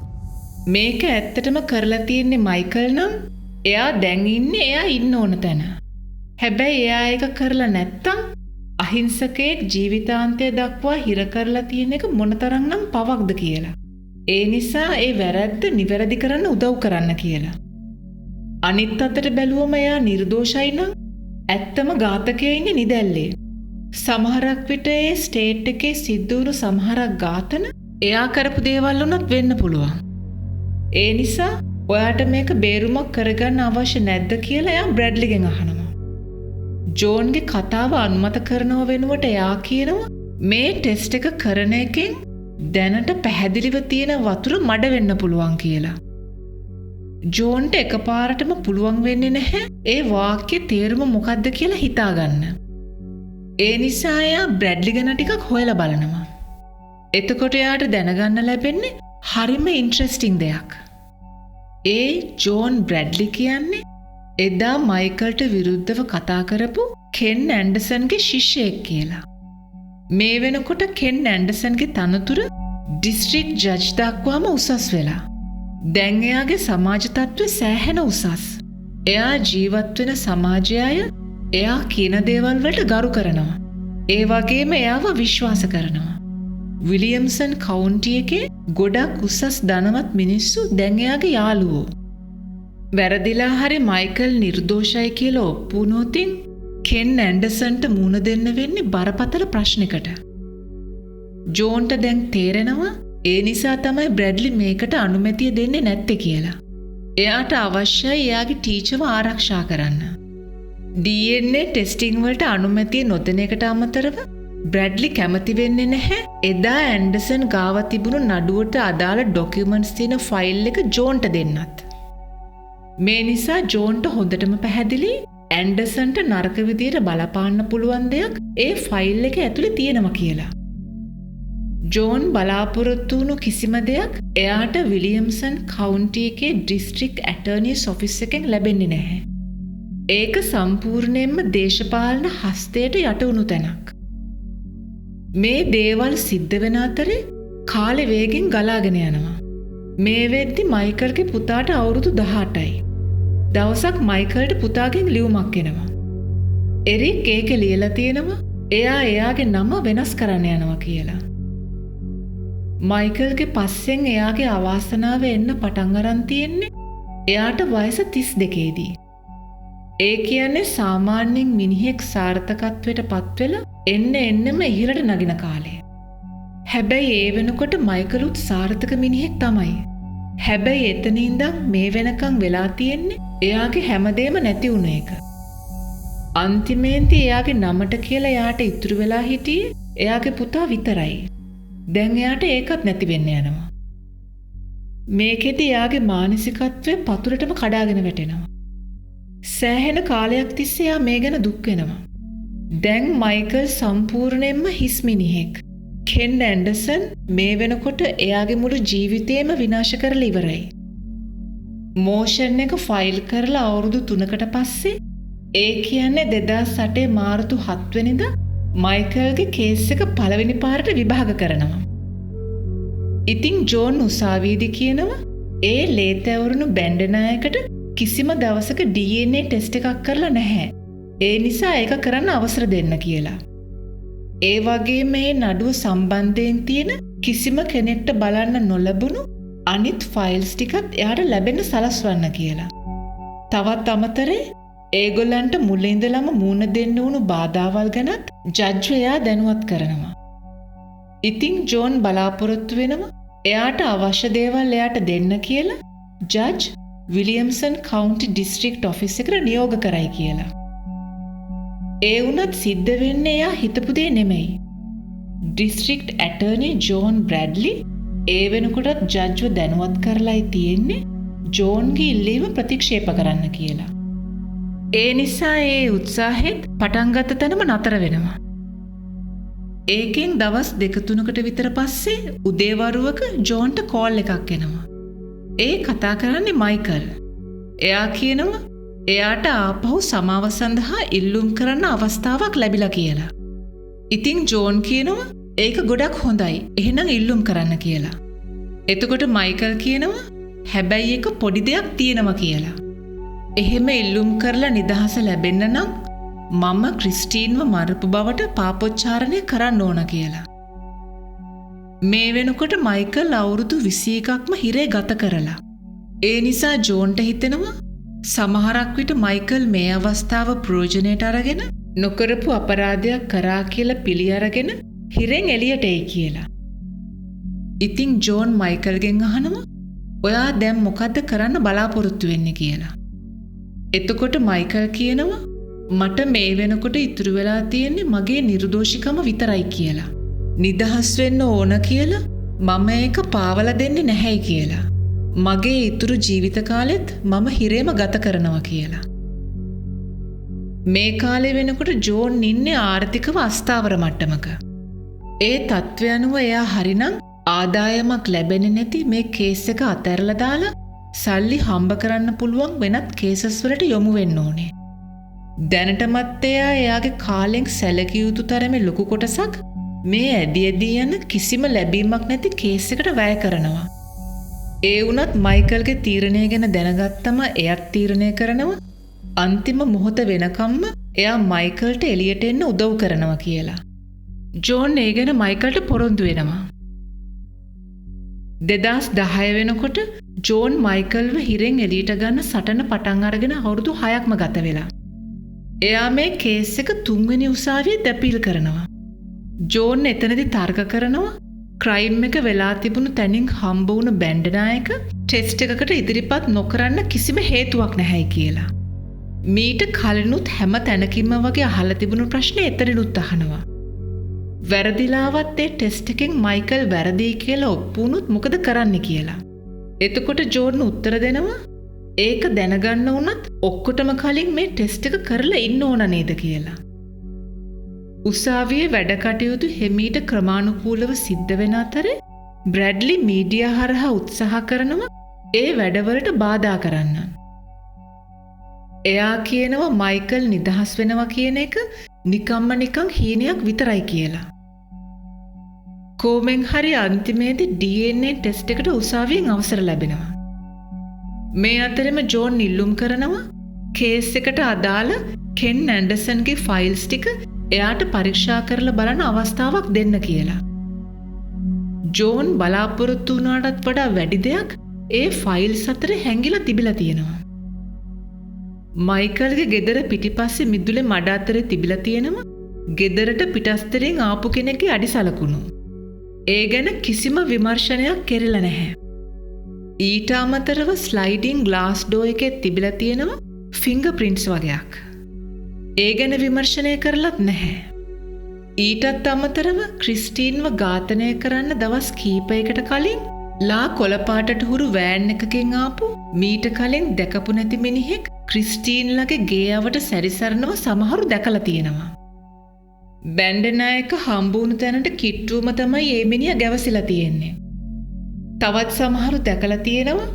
Speaker 1: මේක ඇත්තටම කරලා තියෙන්නේ මයිකල් නම් එයා දැන් ඉන්නේ එයා ඉන්න ඕන තැන. හැබැයි එයා ඒක කරලා නැත්තම් අහිංසකයෙක් ජීවිතාන්තය දක්වා හිර කරලා තියෙන එක මොනතරම්නම් පවක්ද කියලා. ඒ නිසා ඒ වැරැද්ද නිවැරදි කරන්න උදව් කරන්න කියලා. අනිත් අතට බැලුවම එයා නිර්දෝෂයි නම් ඇත්තම ඝාතකයා ඉන්නේ නිදැල්ලේ. සමහරක් විට ඒ ස්ටේට් එකේ සිද්ධ වුණු සමහරක් ඝාතන එයා කරපු දේවල් වුණත් වෙන්න පුළුවන්. ඒ නිසා ඔයාට මේක බේරුමක් කරගන්න අවශ්‍ය නැද්ද කියලා එයා බ්‍රැඩ්ලිගෙන් අහනවා. ජෝන්ගේ කතාව අනුමත කරනව වෙනුවට එයා කියනවා මේ ටෙස්ට් එක කරන එකෙන් දැනට පැහැදිලිව තියෙන වතුර මඩ වෙන්න පුළුවන් කියලා. ජෝන්ට එකපාරටම පුළුවන් වෙන්නේ නැහැ ඒ වාක්‍යයේ තේරුම මොකක්ද කියලා හිතාගන්න. ඒ නිසා එයා බ්‍රැඩ්ලි ගැන ටිකක් හොයලා බලනවා. එතකොට එයාට දැනගන්න ලැබෙන්නේ හරිම ඉන්ට්‍රෙස්ටිං දෙයක්. ඒ ජෝන් බ්‍රැඩ්ලි කියන්නේ එදා මයිකල්ට විරුද්ධව කතා කරපු කෙන් ඇන්ඩර්සන්ගේ ශිෂ්‍යයෙක් කියලා. මේ වෙනකොට කෙන් ඇන්ඩර්සන්ගේ තනතුර ඩිස්ට්‍රික් ජජ් දක්වාම උසස් වෙලා. දැන් එයාගේ සමාජ තත්ත්වය සෑහෙන උසස්. එයා ජීවත් වෙන සමාජය අය එයා කියන දේවල් වලට ගරු කරනවා. ඒ වගේම එයාව විශ්වාස කරනවා. විලියම්සන් කවුන්ටි එකේ ගොඩක් උසස් ධනවත් මිනිස්සු දැන් එයාගේ යාළුවෝ. වැරදිලා හරි මයිකල් නිර්දෝෂයි කියලා ඔප්පු වුණොතින් කෙන් ඇන්ඩර්සන්ට මුණ දෙන්න වෙන්නේ බරපතල ප්‍රශ්නයකට. ජෝන්ට දැන් තේරෙනවා ඒ නිසා තමයි බ්‍රැඩ්ලි මේකට අනුමැතිය දෙන්නේ නැත්තේ කියලා. එයාට අවශ්‍යයි එයාගේ ටීචර්ව ආරක්ෂා කරන්න. DNA ටෙස්ටිං වලට අනුමැතිය නොදෙන එකට අමතරව බ්‍රැඩ්ලි කැමති වෙන්නේ නැහැ එදා ඇන්ඩර්සන් ගාව තිබුණු නඩුවට අදාළ ඩොකියුමන්ට්ස් තියෙන ෆයිල් එක ජෝන්ට දෙන්නත්. මේ නිසා ජෝන්ට හොඳටම පැහැදිලි ඇන්ඩර්සන්ට නරක විදියට බලපාන්න පුළුවන් දෙයක් ඒ ෆයිල් එක ඇතුලේ තියෙනවා කියලා. ජෝන් බලාපොරොත්තු වුණු කිසිම දෙයක් එයාට විලියම්සන් කවුන්ටි එකේ ඩිස්ට්‍රික් ඇටර්නීස් ඔෆිස් එකෙන් ලැබෙන්නේ නැහැ. ඒක සම්පූර්ණයෙන්ම දේශපාලන හස්තයට යට වුණු තැනක්. මේ දේවල් සිද්ධ වෙන අතරේ කාලේ වේගෙන් ගලාගෙන යනවා. මේ වෙද්දි මයිකල්ගේ පුතාට අවුරුදු 18යි. දවසක් මයිකල්ට පුතාගෙන් ලියුමක් එනවා. එරික් ඒක ලියලා තියෙනවා එයා එයාගේ නම වෙනස් කරන්න යනවා කියලා. මයිකල්ගේ පස්සෙන් එයාගේ අවාසනාව එන්න පටන් අරන් තියෙන්නේ එයාට වයස 32ේදී. ඒ කියන්නේ සාමාන්‍යයෙන් මිනිහෙක් සාර්ථකත්වයට පත්වෙලා එන්නෙම ඉහළට නගින කාලය. හැබැයි ඒ වෙනකොට මයිකලුත් සාර්ථක මිනිහෙක් තමයි. හැබැයි එතන ඉඳන් මේ වෙනකන් වෙලා තියෙන්නේ එයාගේ හැමදේම නැති වුණ එක. අන්තිමේදී එයාගේ නමට කියලා එයාට ඉතුරු වෙලා හිටියේ එයාගේ පුතා විතරයි. දැන් එයාට ඒකත් නැති වෙන්න යනවා. මේකෙදි එයාගේ මානසිකත්වය පතුලටම කඩාගෙන වැටෙනවා. සෑහෙන කාලයක් තිස්සේ එයා මේ ගැන දුක් වෙනවා. දැන් මයිකල් සම්පූර්ණයෙන්ම හිස් මිනිහෙක්. කෙන් ඇන්ඩර්සන් මේ වෙනකොට එයාගේ මුළු ජීවිතේම විනාශ කරලා ඉවරයි. මෝෂන් එක ෆයිල් කරලා අවුරුදු 3කට පස්සේ ඒ කියන්නේ 2008 මාර්තු 7 වෙනිදා මයිකල්ගේ කේස් එක පළවෙනි පාරට විභාග කරනවා. ඉතින් ජෝන් උසාවියේදී කියනවා ඒ ලේතැවරුණු බැන්ඩනායකට කිසිම දවසක DNA ටෙස්ට් එකක් කරලා නැහැ. ඒ නිසා ඒක කරන්න අවසර දෙන්න කියලා. ඒ වගේම මේ නඩුව සම්බන්ධයෙන් තියෙන කිසිම කෙනෙක්ට බලන්න නොලැබුණු අනිත් ෆයිල්ස් ටිකත් එයාට ලැබෙන්න සලස්වන්න කියලා. තවත් අමතරේ ඒගොල්ලන්ට මුලින් ඉඳලම මුණ දෙන්න වුණු බාධාවල් ගැනත් ජජ් එයා දැනුවත් කරනවා. ඉතින් ජෝන් බලාපොරොත්තු වෙනවා එයාට අවශ්‍ය දේවල් එයාට දෙන්න කියලා ජජ් විලියම්සන් කවුන්ටි ඩිස්ට්‍රික්ට් ඔෆිස් එකට නියෝග කරයි කියලා. ඒ වුණත් සිද්ධ වෙන්නේ එයා හිතපු දේ නෙමෙයි. ඩිස්ට්‍රික්ට් ඇටර්නි ජෝන් බ්‍රැඩ්ලි ඒ වෙනකොටත් ජජ්ව දැනුවත් කරලායි තියෙන්නේ ජෝන්ගේ ඉල්ලීම ප්‍රතික්ෂේප කරන්න කියලා. ඒ නිසා ඒ උත්සාහෙත් පටන් ගත්ත තැනම නතර වෙනවා. ඒකෙන් දවස් 2-3කට විතර පස්සේ උදේවරුවක ජෝන්ට කෝල් එකක් එනවා. ඒ කතා කරන්නේ මයිකල්. එයා කියනවා එයාට ආපහු සමාව සඳහා ඉල්ලුම් කරන්න අවස්ථාවක් ලැබිලා කියලා. ඉතින් ජෝන් කියනවා ඒක ගොඩක් හොඳයි. එහෙනම් ඉල්ලුම් කරන්න කියලා. එතකොට මයිකල් කියනවා හැබැයි එක පොඩි දෙයක් තියෙනවා කියලා. එහෙම ඉල්ලුම් කරලා නිදහස ලැබෙන්න නම් මම ක්‍රිස්ටීන්ව මරපු බවට පාපොච්චාරණය කරන්න ඕන කියලා. මේ වෙනකොට මයිකල් අවුරුදු 21ක්ම හිරේ ගත කරලා. ඒ නිසා ජෝන්ට හිතෙනවා සමහරක් විට මයිකල් මේ අවස්ථාව ප්‍රයෝජනයට අරගෙන නොකරපු අපරාධයක් කරා කියලා පිළි අරගෙන හිරෙන් එළියට එයි කියලා. ඉතින් ජෝන් මයිකල්ගෙන් අහනවා ඔයා දැන් මොකද්ද කරන්න බලාපොරොත්තු වෙන්නේ කියලා. එතකොට මයිකල් කියනවා මට මේ වෙනකොට ඉතුරු වෙලා තියෙන්නේ මගේ නිර්දෝෂිකම විතරයි කියලා. නිදහස් වෙන්න ඕන කියලා මම ඒක පාවලා දෙන්නේ නැහැයි කියලා. මගේ ඉතුරු ජීවිත කාලෙත් මම හිරේම ගත කරනවා කියලා. මේ කාලේ වෙනකොට ජෝන් ඉන්නේ ආර්ථිකව අස්ථාවර මට්ටමක. ඒ තත්ත්වය අනුව එයා හරිනම් ආදායමක් ලැබෙන්නේ නැති මේ කේස් එක අතහැරලා දාලා සල්ලි හම්බ කරන්න පුළුවන් වෙනත් කේසස් වලට යොමු වෙන්න ඕනේ. දැනටමත් එයාගේ කාලෙන් සැලකිය යුතු තරමේ ලොකු කොටසක් මේ ඇදී යන කිසිම ලැබීමක් නැති කේස් එකට වැය කරනවා. ඒ වුණත් මයිකල්ගේ තීරණය ගැන දැනගත්තම එයත් තීරණය කරනවා අන්තිම මොහොත වෙනකම්ම එයා මයිකල්ට එළියට එන්න උදව් කරනවා කියලා. ජෝන් ඒ ගැන මයිකල්ට පොරොන්දු වෙනවා. 2010 වෙනකොට ජෝන් මයිකල්ව හිරෙන් එළියට ගන්න සටන පටන් අරගෙන අවුරුදු 6ක්ම ගත වෙලා. එයා මේ කේස් එක 3 වෙනි උසාවියේ අපීල් කරනවා. ජෝන් එතනදී තර්ක කරනවා ක්‍රයිම් එක වෙලා තිබුණු තැනින් හම්බ වුණු බැන්ඩනායක ටෙස්ට් එකකට ඉදිරිපත් නොකරන්න කිසිම හේතුවක් නැහැයි කියලා. මීට කලිනුත් හැම තැනකින්ම වගේ අහලා තිබුණු ප්‍රශ්නේ එතනිනුත් අහනවා. වැරදිලාවත් ඒ ටෙස්ට් එකෙන් මයිකල් වැරදි කියලා ඔප්පු වුණොත් මොකද කරන්න කියලා. එතකොට ජෝන් උත්තර දෙනවා ඒක දැනගන්න වුණත් ඔක්කොටම කලින් මේ ටෙස්ට් එක කරලා ඉන්න ඕන නේද කියලා. උසාවියේ වැඩ කටයුතු හිමීට ක්‍රමානුකූලව සිද්ධ වෙන අතරේ බ්‍රැඩ්ලි මීඩියා හරහා උත්සාහ කරනවා ඒ වැඩවලට බාධා කරන්න. එයා කියනවා මයිකල් නිදහස් වෙනවා කියන එක නිකන් හීනයක් විතරයි කියලා. කොමෙන් හරි අන්තිමේදී DNA ටෙස්ට් එකට උසාවියෙන් අවසර ලැබෙනවා. මේ අතරෙම ජෝන් ඉල්ලුම් කරනවා කේස් එකට අදාළ කෙන් ඇන්ඩර්සන්ගේ ෆයිල්ස් ටික එයාට පරීක්ෂා කරලා බලන අවස්ථාවක් දෙන්න කියලා. ජෝන් බලාපොරොත්තු වුණාටත් වඩා වැඩි දෙයක් ඒ ෆයිල්ස් අතර හැංගිලා තිබිලා තියෙනවා. මයිකල්ගේ ගෙදර පිටිපස්සේ මිදුලේ මඩ අතරේ තිබිලා තියෙනවා ගෙදරට පිටස්තරෙන් ආපු කෙනෙක්ගේ අඩිසලකුණු. ඒ ගැන කිසිම විමර්ශනයක් කෙරෙලා නැහැ. ඊට අමතරව ස්ලයිඩින් ග්ලාස් ඩෝ එකේ තිබිලා තියෙනවා ෆිංගර් ප්‍රින්ට්ස් වගේක්. ඒ ගැන විමර්ශනය කරලත් නැහැ. ඊටත් අමතරව ක්‍රිස්ටීන්ව ඝාතනය කරන්න දවස් කීපයකට කලින් ලා කොළපාටට හුරු වෑන් එකකින් ආපු මීට කලින් දැකපු නැති මිනිහෙක් ක්‍රිස්ටීන්ලගේ ගේ අවට සැරිසරනව සමහරු දැකලා තියෙනවා. බැන්ඩනායක හම්බුණු තැනට කිට්ටුවම තමයි ඒ මිනිහා ගැවසිලා තියෙන්නේ. තවත් සමහරු දැකලා තියෙනවා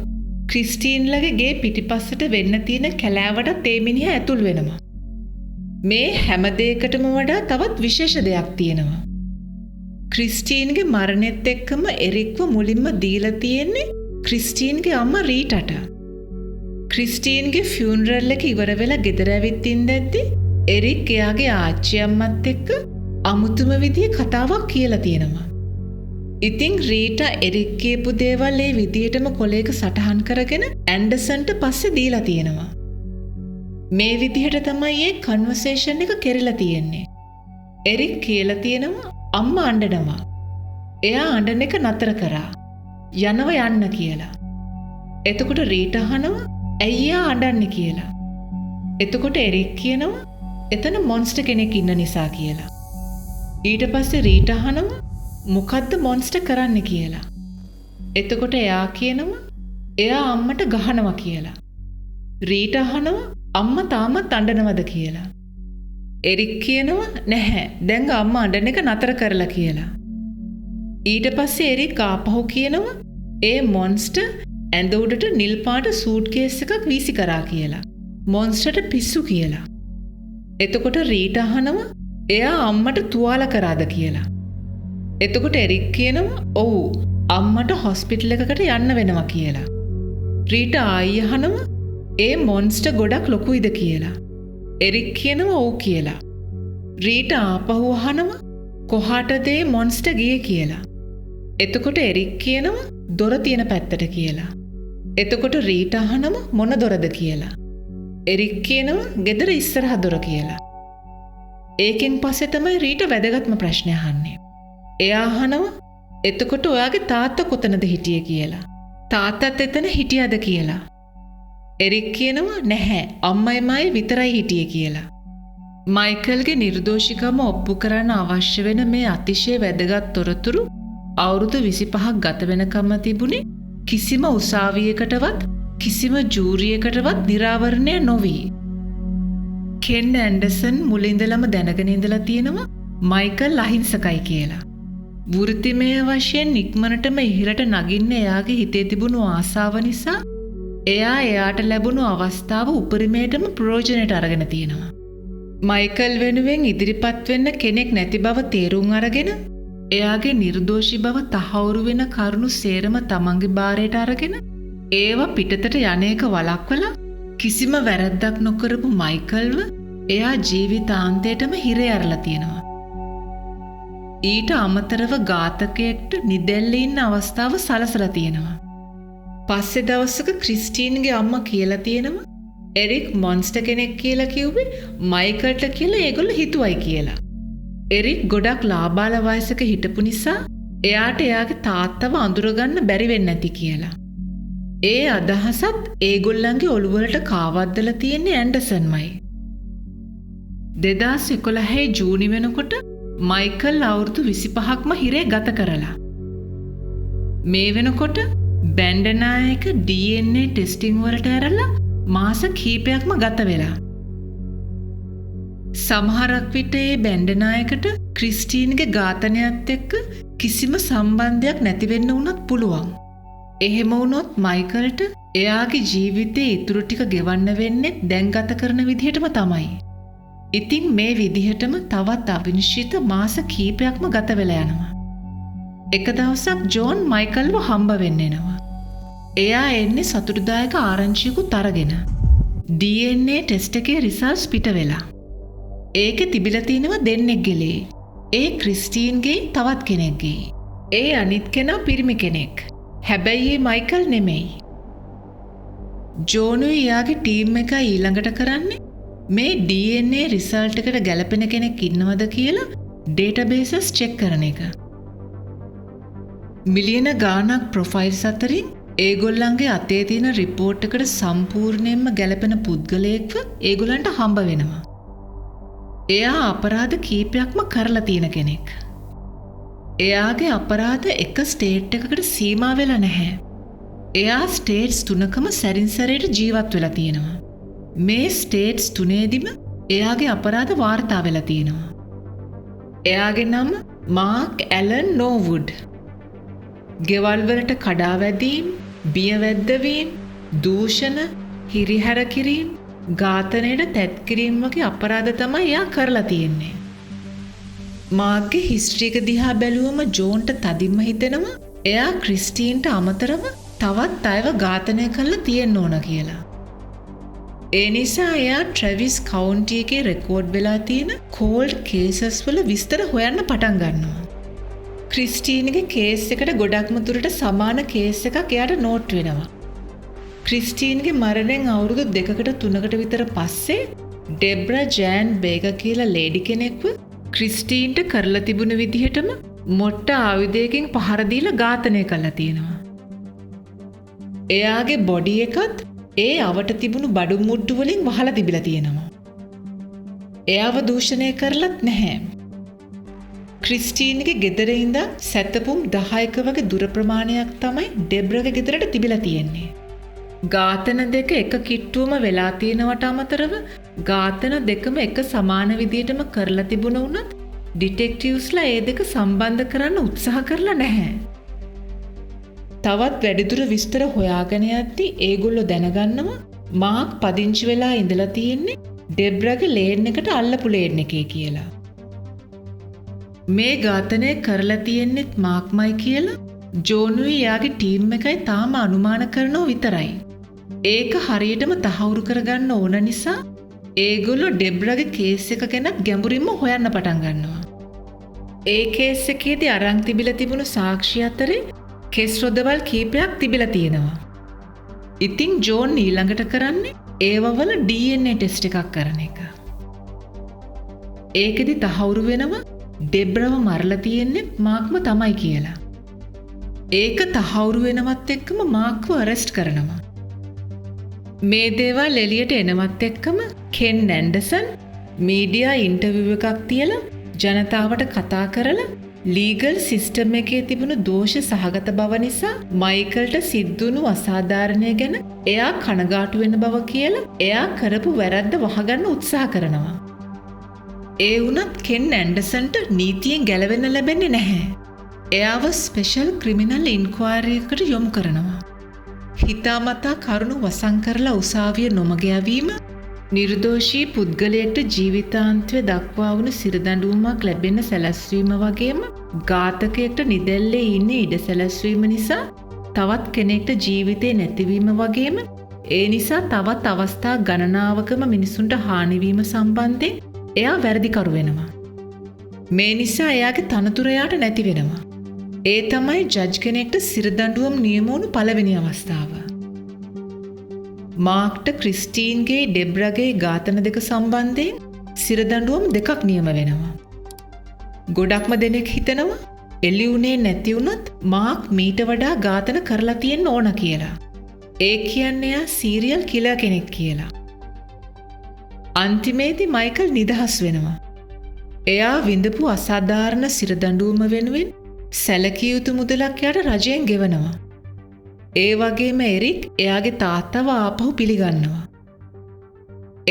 Speaker 1: ක්‍රිස්ටීන්ලගේ ගේ පිටිපස්සට වෙන්න තියෙන කැලෑවටත් ඒ මිනිහා ඇතුල් වෙනවා. මේ හැම දෙයකටම වඩා තවත් විශේෂ දෙයක් තියෙනවා. ක්‍රිස්ටීන්ගේ මරණෙත් එක්කම එරික්ව මුලින්ම දීලා තියෙන්නේ ක්‍රිස්ටීන්ගේ අම්මා රීටට. ක්‍රිස්ටීන්ගේ ෆියුනරල් එක ඉවර වෙලා ගෙදර ඇවිත් ඉඳද්දි එරික් එයාගේ ආච්චි අම්මත් එක්ක අමුතුම විදිහේ කතාවක් කියලා තියෙනවා. ඉතින් රීටා එරික් කියපු දේවල් ඒ විදිහටම කොලයක සටහන් කරගෙන ඇන්ඩර්සන්ට පස්සේ දීලා තියෙනවා. මේ විදිහට තමයි ඒ කන්වර්සේෂන් එක කෙරලා තියෙන්නේ. එරික් කියලා තියෙනවා අම්මා අඬනවා. එයා අඬන එක නතර කරා. යනවා යන්න කියලා. එතකොට රීටා අහනවා ඇයි එයා අඬන්නේ කියලා. එතකොට එරික් කියනවා එතන මොන්ස්ටර් කෙනෙක් ඉන්න නිසා කියලා. ඊට පස්සේ රීටා අහනවා මොකද්ද මොන්ස්ටර් කරන්න කියලා. එතකොට එයා කියනවා එයා අම්මට ගහනවා කියලා. රීටා අහනවා අම්මා තාමත් අඬනවද කියලා. එරික් කියනවා නැහැ දැන් අම්මා අඬන එක නතර කරලා කියලා. ඊට පස්සේ එරික් ආපහු කියනවා ඒ මොන්ස්ටර් ඇඳ උඩට නිල් පාට සූට් කේස් එකක් වීසි කරා කියලා. මොන්ස්ටර්ට පිස්සු කියලා. එතකොට රීටා අහනවා එයා අම්මට තුවාල කරාද කියලා. එතකොට එරික් කියනවා ඔව් අම්මට හොස්පිටල් එකකට යන්න වෙනවා කියලා. රීටා ආයි අහනවා ඒ මොන්ස්ටර් ගොඩක් ලොකුයිද කියලා. එරික් කියනවා ඔව් කියලා. රීටා ආපහු අහනවා කොහාටද ඒ මොන්ස්ටර් ගියේ කියලා. එතකොට එරික් කියනවා දොර තියෙන පැත්තට කියලා. එතකොට රීටා අහනවා මොන දොරද කියලා. එරික් කියනවා ගෙදර ඉස්සරහ දොර කියලා. ඒකෙන් පස්සේ තමයි රීටා වැදගත්ම ප්‍රශ්නේ අහන්නේ. එයා අහනවා එතකොට ඔයාගේ තාත්තා කොතනද හිටියේ කියලා. තාත්තත් එතන හිටියද කියලා. එරික් කියනවා නැහැ අම්මයි මායි විතරයි හිටියේ කියලා. මයිකල්ගේ නිර්දෝෂිකම ඔප්පු කරන්න අවශ්‍ය වෙන මේ අතිශය වැදගත් තොරතුරු අවුරුදු 25ක් ගත වෙනකම්ම තිබුණේ කිසිම උසාවියකටවත් කිසිම ජූරියකටවත් නිරාවරණය නොවී. කෙන් ඇන්ඩර්සන් මුලින්දලම දැනගෙන ඉඳලා තියෙනවා මයිකල් අහිංසකයි කියලා. වෘත්තිමය වශයෙන් ඉක්මනටම ඉහළට නගින්න එයාගේ හිතේ තිබුණු ආසාව නිසා එයා එයාට ලැබුණු අවස්ථාව උපරිමයටම ප්‍රයෝජනයට අරගෙන තියෙනවා. මයිකල් වෙනුවෙන් ඉදිරිපත් වෙන්න කෙනෙක් නැති බව තේරුම් අරගෙන එයාගේ නිර්දෝෂී බව තහවුරු වෙන කරුණු සේරම තමන්ගේ බාරයට අරගෙන ඒවා පිටතට යන්නේක වළක්වලා කිසිම වැරැද්දක් නොකරපු මයිකල්ව එයා ජීවිතාන්තයටම හිරේ අරලා තියෙනවා. ඊට අමතරව ඝාතකයෙක්ට නිදැල්ලේ ඉන්න අවස්ථාව සලසලා තියෙනවා. පස්සේ දවසක ක්‍රිස්ටීන්ගේ අම්මා කියලා තියෙනවා එරික් මොන්ස්ටර් කෙනෙක් කියලා කිව්වේ මයිකල්ට කියලා ඒගොල්ලෝ හිතුවයි කියලා. එරික් ගොඩක් ලාබාල වයසක හිටපු නිසා එයාට එයාගේ තාත්තව අඳුරගන්න බැරි වෙන්නේ නැති කියලා. ඒ අදහසත් ඒගොල්ලන්ගේ ඔළුවලට කාවද්දලා තියෙන්නේ ඇන්ඩර්සන්මයි. 2011 ජූනි වෙනකොට මයිකල් අවුරුදු 25ක්ම හිරේ ගත කරලා. මේ වෙනකොට බැන්ඩනායක DNA ටෙස්ටිං වලට ඇරලා මාස කීපයක්ම ගත වෙලා. සමහරක් විට ඒ බැන්ඩනායකට ක්‍රිස්ටීන්ගේ ඝාතනයත් එක්ක කිසිම සම්බන්ධයක් නැති වෙන්න වුණත් පුළුවන්. එහෙම වුණොත් මයිකල්ට එයාගේ ජීවිතේ ඉතුරු ටික ගෙවන්න වෙන්නේ දැන් ගත කරන විදිහටම තමයි. ඉතින් මේ විදිහටම තවත් අවිනිශ්චිත මාස කීපයක්ම ගත වෙලා යනවා. එක දවසක් ජෝන් මයිකල්ව හම්බ වෙන්න එනවා. එයා එන්නේ සතුටුදායක ආරංචියකුත් අරගෙන. DNA ටෙස්ට් එකේ රිසල්ට්ස් පිට වෙලා. ඒකේ තිබිලා තියෙනවා දෙන්නෙක්ගේ ලේ. ඒ ක්‍රිස්ටීන්ගේ තවත් කෙනෙක්ගේ. ඒ අනිත් කෙනා පිරිමි කෙනෙක්. හැබැයි ඒ මයිකල් නෙමෙයි. ජෝනුයි එයාගේ ටීම් එක ඊළඟට කරන්නේ මේ DNA රිසල්ට් එකට ගැලපෙන කෙනෙක් ඉන්නවද කියලා ඩේටාබේසස් චෙක් කරන එක. මිලියන ගාණක් ප්‍රොෆයිල්ස් අතරින් ඒගොල්ලන්ගේ අතේ තියෙන රිපෝට් එකට සම්පූර්ණයෙන්ම ගැලපෙන පුද්ගලයෙක්ව ඒගොල්ලන්ට හම්බ වෙනවා. එයා අපරාධ කීපයක්ම කරලා තියෙන කෙනෙක්. එයාගේ අපරාධ එක ස්ටේට් එකකට සීමා වෙලා නැහැ. එයා ස්ටේට්ස් 3කම සැරින් සැරේට ජීවත් වෙලා තියෙනවා. මේ ස්ටේට්ස් 3ෙදිම එයාගේ අපරාධ වාර්තා වෙලා තියෙනවා. එයාගේ නම මාක් ඇලන් නෝවුඩ්. ගෙවල් වලට කඩා වැදීම්, බිය වැද්දවීම්, දූෂණ, හිරිහැර කිරීම, ඝාතනයට තැත් කිරීම වගේ අපරාධ තමයි එයා කරලා තියෙන්නේ. මාක්ගේ හිස්ටරි එක දිහා බැලුවම ජෝන්ට තදින්ම හිතෙනවා එයා ක්‍රිස්ටීන්ට අමතරව තවත් අයව ඝාතනය කරලා තියෙන්න ඕන කියලා. ඒ නිසා එයා ට්‍රැවිස් කවුන්ටි එකේ රෙකෝඩ් වෙලා තියෙන කෝල්ඩ් කේසස් වල විස්තර හොයන්න පටන් ගන්නවා. ක්‍රිස්ටීන්ගේ කේස් එකට ගොඩක්ම දුරට සමාන කේස් එකක් එයාට නෝට් වෙනවා. ක්‍රිස්ටීන්ගේ මරණයෙන් අවුරුදු 2කට 3කට විතර පස්සේ ඩෙබ්‍රා ජෑන් බේග කියලා ලේඩි කෙනෙක්ව ක්‍රිස්ටීන්ට කරලා තිබුණ විදිහටම මොට්ට ආයුධයකින් පහර දීලා ඝාතනය කළා තියෙනවා. එයාගේ බොඩි එකත් ඒ අවට තිබුණු බඩු මුට්ටු වලින් වහලා තිබිලා තියෙනවා. එයාව දූෂණය කරලත් නැහැ. ක්‍රිස්ටීන්ගේ ගෙදර ඉඳන් සැතපුම් 10ක වගේ දුර ප්‍රමාණයක් තමයි ඩෙබ්‍රාගේ ගෙදරට තිබිලා තියෙන්නේ. ඝාතන දෙක එක කිට්ටුවම වෙලා තියෙනවට අමතරව ඝාතන දෙකම එක සමාන විදියටම කරලා තිබුණ උනත් ඩිටෙක්ටිව්ස්ලා ඒ දෙක සම්බන්ධ කරන්න උත්සාහ කරලා නැහැ. තවත් වැඩිදුර විස්තර හොයාගෙන යද්දී ඒගොල්ලෝ දැනගන්නවා මාක් පදිංචි වෙලා ඉඳලා තියෙන්නේ ඩෙබ්‍රාගේ ලේන් එකට අල්ලපු ලේන් එකේ කියලා. මේ ඝාතනය කරලා තියෙන්නෙත් මාක්මයි කියලා ජෝනුයි යාගේ ටීම් එකයි තාම අනුමාන කරනව විතරයි. ඒක හරියටම තහවුරු කරගන්න ඕන නිසා ඒගොල්ලෝ ඩෙබ්‍රාගේ කේස් එක ගැන ගැඹුරින්ම හොයන්න පටන් ගන්නවා. ඒ කේස් එකේදී අරන් තිබිලා තිබුණු සාක්ෂි අතරේ කෙස් රොදවල් කීපයක් තිබිලා තියෙනවා. ඉතින් ජෝන් ඊළඟට කරන්නේ ඒවවල DNA ටෙස්ට් එකක් කරන එක. ඒකෙදි තහවුරු වෙනවා ඩෙබ්‍රාව මරලා තියෙන්නේ මාක්ම තමයි කියලා. ඒක තහවුරු වෙනවත් එක්කම මාක්ව අරෙස්ට් කරනවා. මේ දේවල් එළියට එනවත් එක්කම කෙන් ඇන්ඩර්සන් මීඩියා ඉන්ටර්විව් එකක් තියලා ජනතාවට කතා කරලා ලීගල් සිස්ටම් එකේ තිබුණු දෝෂ සහගත බව නිසා මයිකල්ට සිද්ධුණු අසාධාරණය ගැන එයා කනගාටු වෙන බව කියලා එයා කරපු වැරද්ද වහගන්න උත්සාහ කරනවා. ඒ වුණත් කෙන් ඇන්ඩර්සන්ට නීතියෙන් ගැලවෙන්න ලැබෙන්නේ නැහැ. එයාව ස්පෙෂල් ක්‍රිමිනල් ඉන්ක්වයරි එකකට යොමු කරනවා. හිතාමතා කරුණු වසන් කරලා උසාවිය නොමග යවීම, නිර්දෝෂී පුද්ගලයෙක්ට ජීවිතාන්තය දක්වා වුණු සිරදඬුවමක් ලැබෙන්න සැලැස්වීම වගේම ඝාතකයෙක්ට නිදැල්ලේ ඉන්න ඉඩ සැලැස්වීම නිසා තවත් කෙනෙක්ට ජීවිතේ නැතිවීම වගේම ඒ නිසා තවත් අවස්ථා ගණනාවකම මිනිසුන්ට හානිවීම සම්බන්ධයෙන් එයා වැරදිකරු වෙනවා. මේ නිසා එයාගේ තනතුර එයාට නැති වෙනවා. ඒ තමයි ජජ් කෙනෙක්ට සිරදඬුවම් නියම වුණු පළවෙනි අවස්ථාව. මාක්ට ක්‍රිස්ටීන්ගේ ඩෙබ්‍රාගේ ඝාතන දෙක සම්බන්ධයෙන් සිරදඬුවම් දෙකක් නියම වෙනවා. ගොඩක්ම දෙනෙක් හිතනවා එළි වුණේ නැති වුණත් මාක් මීට වඩා ඝාතන කරලා තියෙන්න ඕන කියලා. ඒ කියන්නේ එයා සීරියල් කිලර් කෙනෙක් කියලා. අන්තිමේදී මයිකල් නිදහස් වෙනවා. එයා විඳපු අසාධාරණ සිරදඬුවම වෙනුවෙන් සැලකිය යුතු මුදලක් එයාට රජයෙන් ගෙවනවා. ඒ වගේම එරික් එයාගේ තාත්තව ආපහු පිළිගන්නවා.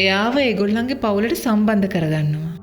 Speaker 1: එයාව ඒගොල්ලන්ගේ පවුලට සම්බන්ධ කරගන්නවා.